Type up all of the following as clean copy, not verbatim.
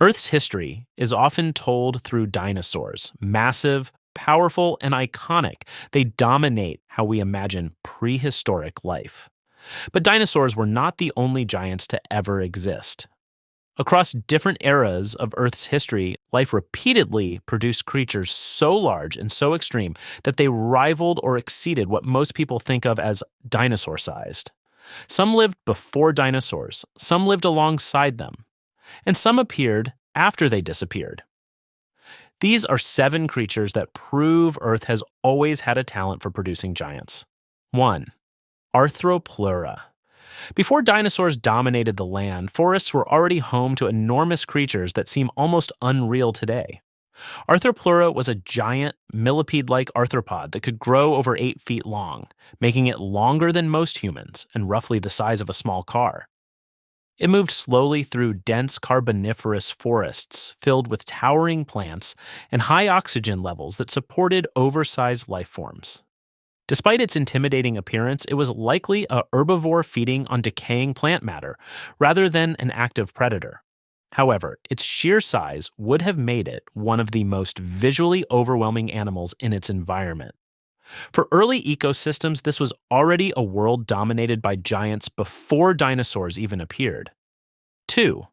Earth's history is often told through dinosaurs, massive, powerful, and iconic. They dominate how we imagine prehistoric life. But dinosaurs were not the only giants to ever exist. Across different eras of Earth's history, life repeatedly produced creatures so large and so extreme that they rivaled or exceeded what most people think of as dinosaur sized. Some lived before dinosaurs, some lived alongside them, and some appeared after they disappeared. These are 7 creatures that prove Earth has always had a talent for producing giants. 1. Arthropleura. Before dinosaurs dominated the land, forests were already home to enormous creatures that seem almost unreal today. Arthropleura was a giant, millipede-like arthropod that could grow over 8 feet long, making it longer than most humans and roughly the size of a small car. It moved slowly through dense carboniferous forests filled with towering plants and high oxygen levels that supported oversized life forms. Despite its intimidating appearance, it was likely a herbivore feeding on decaying plant matter rather than an active predator. However, its sheer size would have made it one of the most visually overwhelming animals in its environment. For early ecosystems, this was already a world dominated by giants before dinosaurs even appeared. 2.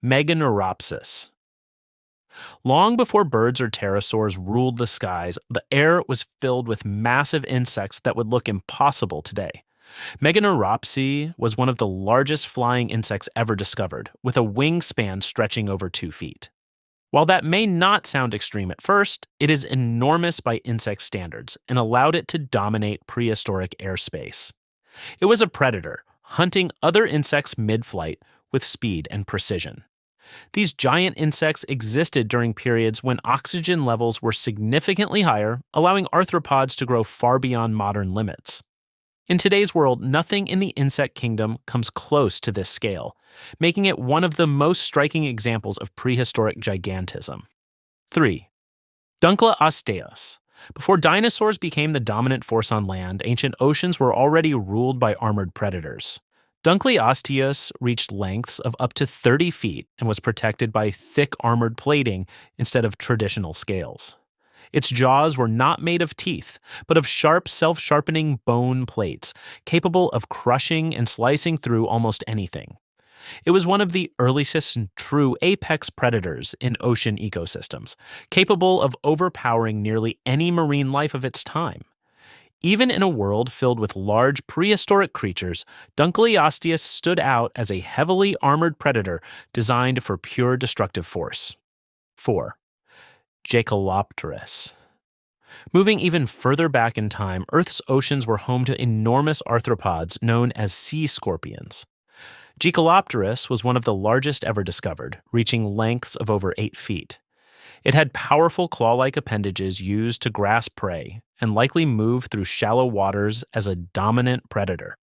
Meganeuropsis. Long before birds or pterosaurs ruled the skies, the air was filled with massive insects that would look impossible today. Meganeuropsis was one of the largest flying insects ever discovered, with a wingspan stretching over 2 feet. While that may not sound extreme at first, it is enormous by insect standards and allowed it to dominate prehistoric airspace. It was a predator, hunting other insects mid-flight with speed and precision. These giant insects existed during periods when oxygen levels were significantly higher, allowing arthropods to grow far beyond modern limits. In today's world, nothing in the insect kingdom comes close to this scale, making it one of the most striking examples of prehistoric gigantism. 3. Dunkleosteus. Before dinosaurs became the dominant force on land, ancient oceans were already ruled by armored predators. Dunkleosteus reached lengths of up to 30 feet and was protected by thick armored plating instead of traditional scales. Its jaws were not made of teeth, but of sharp, self-sharpening bone plates, capable of crushing and slicing through almost anything. It was one of the earliest and true apex predators in ocean ecosystems, capable of overpowering nearly any marine life of its time. Even in a world filled with large prehistoric creatures, Dunkleosteus stood out as a heavily armored predator designed for pure destructive force. 4. Jacalopterus. Moving even further back in time, Earth's oceans were home to enormous arthropods known as sea scorpions. Jacalopterus was one of the largest ever discovered, reaching lengths of over 8 feet. It had powerful claw-like appendages used to grasp prey and likely move through shallow waters as a dominant predator.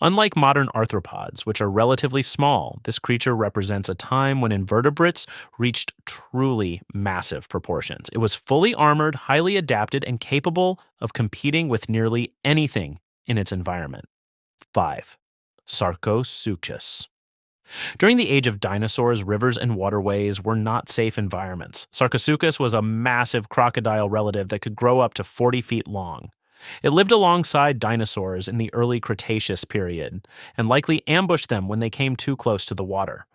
Unlike modern arthropods, which are relatively small, this creature represents a time when invertebrates reached truly massive proportions. It was fully armored, highly adapted, and capable of competing with nearly anything in its environment. 5. Sarcosuchus. During the age of dinosaurs, rivers and waterways were not safe environments. Sarcosuchus was a massive crocodile relative that could grow up to 40 feet long. It lived alongside dinosaurs in the early Cretaceous period and likely ambushed them when they came too close to the water.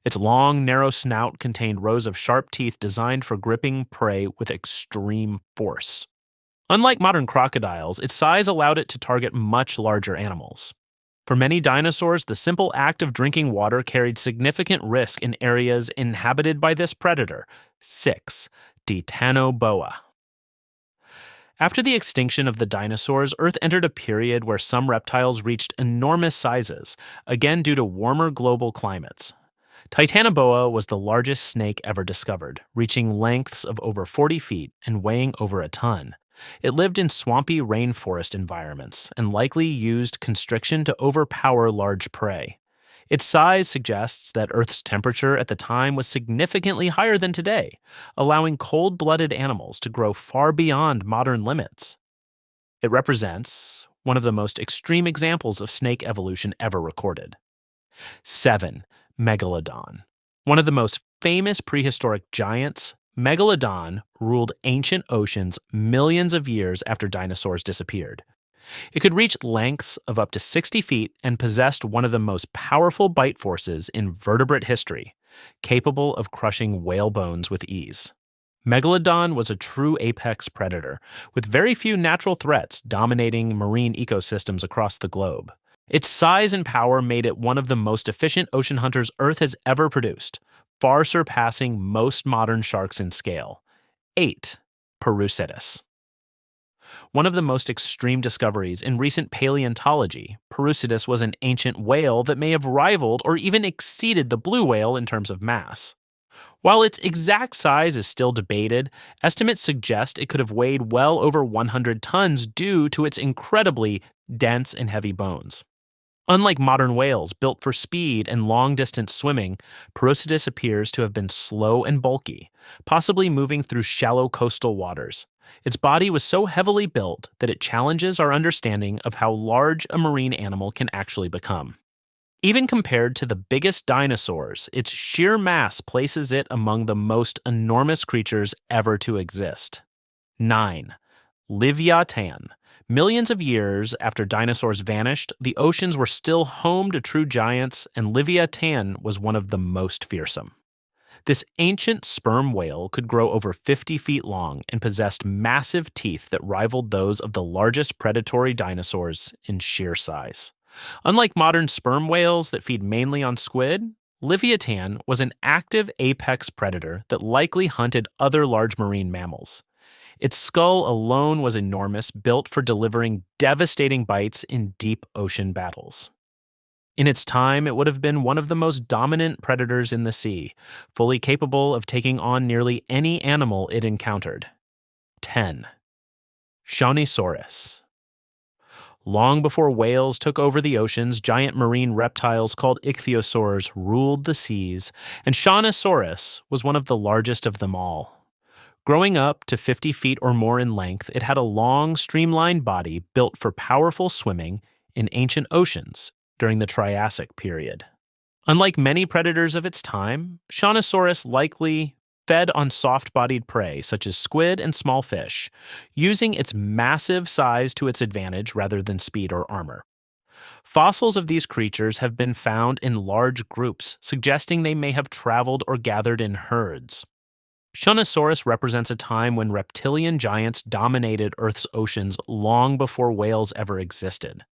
Its long, narrow snout contained rows of sharp teeth designed for gripping prey with extreme force. Unlike modern crocodiles, its size allowed it to target much larger animals. For many dinosaurs, the simple act of drinking water carried significant risk in areas inhabited by this predator. 6. Titanoboa. After the extinction of the dinosaurs, Earth entered a period where some reptiles reached enormous sizes, again due to warmer global climates. Titanoboa was the largest snake ever discovered, reaching lengths of over 40 feet and weighing over a ton. It lived in swampy rainforest environments and likely used constriction to overpower large prey. Its size suggests that Earth's temperature at the time was significantly higher than today, allowing cold-blooded animals to grow far beyond modern limits. It represents one of the most extreme examples of snake evolution ever recorded. 7. Megalodon. One of the most famous prehistoric giants, Megalodon ruled ancient oceans millions of years after dinosaurs disappeared. It could reach lengths of up to 60 feet and possessed one of the most powerful bite forces in vertebrate history, capable of crushing whale bones with ease. Megalodon was a true apex predator, with very few natural threats dominating marine ecosystems across the globe. Its size and power made it one of the most efficient ocean hunters Earth has ever produced, far surpassing most modern sharks in scale. 8. Parusetus. One of the most extreme discoveries in recent paleontology, Parusetus was an ancient whale that may have rivaled or even exceeded the blue whale in terms of mass. While its exact size is still debated, estimates suggest it could have weighed well over 100 tons due to its incredibly dense and heavy bones. Unlike modern whales built for speed and long-distance swimming, Parusetus appears to have been slow and bulky, possibly moving through shallow coastal waters. Its body was so heavily built that it challenges our understanding of how large a marine animal can actually become. Even compared to the biggest dinosaurs, its sheer mass places it among the most enormous creatures ever to exist. 9. Leviathan. Millions of years after dinosaurs vanished, the oceans were still home to true giants, and Leviathan was one of the most fearsome. This ancient sperm whale could grow over 50 feet long and possessed massive teeth that rivaled those of the largest predatory dinosaurs in sheer size. Unlike modern sperm whales that feed mainly on squid, Leviathan was an active apex predator that likely hunted other large marine mammals. Its skull alone was enormous, built for delivering devastating bites in deep ocean battles. In its time, it would have been one of the most dominant predators in the sea, fully capable of taking on nearly any animal it encountered. 10. Shawneesaurus. Long before whales took over the oceans, giant marine reptiles called ichthyosaurs ruled the seas, and Shawneesaurus was one of the largest of them all. Growing up to 50 feet or more in length, it had a long, streamlined body built for powerful swimming in ancient oceans during the Triassic period. Unlike many predators of its time, Shawneesaurus likely fed on soft-bodied prey such as squid and small fish, using its massive size to its advantage rather than speed or armor. Fossils of these creatures have been found in large groups, suggesting they may have traveled or gathered in herds. Shawneesaurus represents a time when reptilian giants dominated Earth's oceans long before whales ever existed.